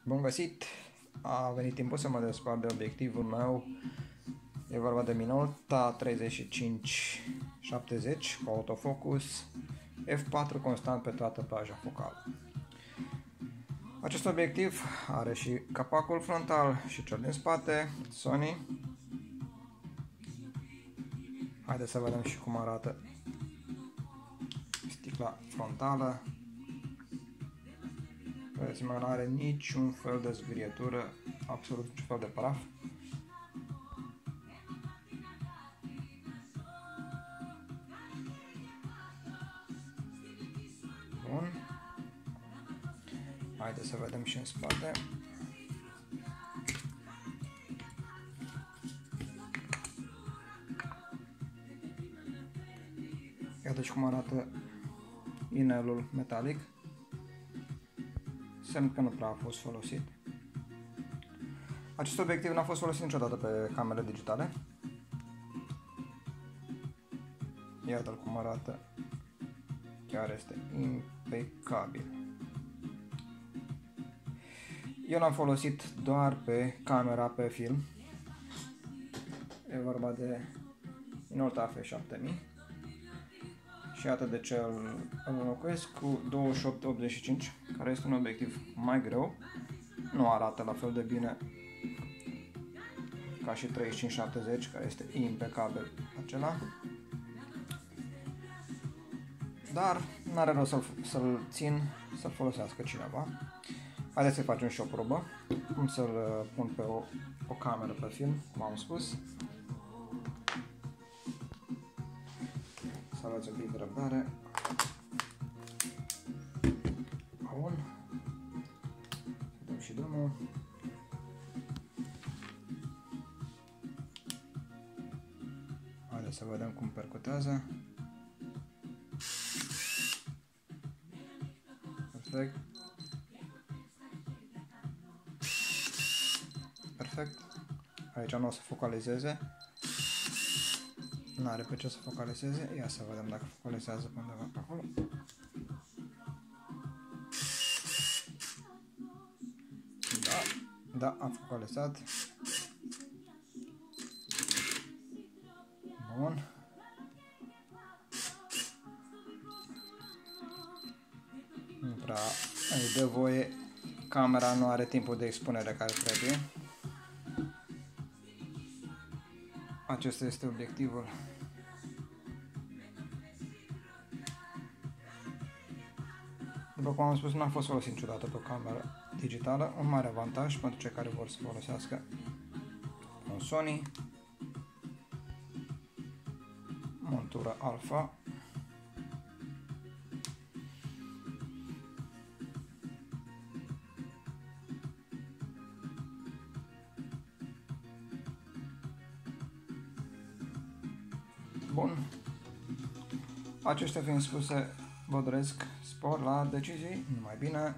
Bun găsit! A venit timpul să mă despart de obiectivul meu. E vorba de Minolta 3570 cu autofocus f4 constant pe toată plaja focală. Acest obiectiv are și capacul frontal și cel din spate, Sony. Haideți să vedem și cum arată sticla frontală. Vedeți, nu are niciun fel de zgârietură, absolut niciun fel de praf. Bun. Haideți să vedem și în spate. Iată și cum arată inelul metalic. Semn că nu prea a fost folosit. Acest obiectiv n-a fost folosit niciodată pe camere digitale. Iată-l cum arată. Chiar este impecabil. Eu l-am folosit doar pe camera pe film. E vorba de Minolta F7000. Și iată de ce îl înlocuiesc cu 2885, care este un obiectiv mai greu. Nu arată la fel de bine ca și 3570, care este impecabil acela. Dar n-are rost să-l țin, să-l folosească cineva. Haideți să facem și o probă, cum să-l pun pe o cameră pe film, cum am spus. Să aveți un pic de răbdare. Bun. Dăm și drumul. Haideți să vedem cum percutează. Perfect. Perfect. Aici nu o să focalizeze. Nu are pe ce să focalizeze. Ia să vedem dacă focalizează pe undeva pe acolo. Da, a focalizat. Bun. Nu prea îi dă voie. Camera nu are timpul de expunere care trebuie. Acesta este obiectivul. După cum am spus, nu a fost folosit niciodată pe o cameră digitală. Un mare avantaj pentru cei care vor să folosească un Sony. Montură Alpha. Bun. Acestea fiind spuse, vă doresc spor la decizii, numai bine.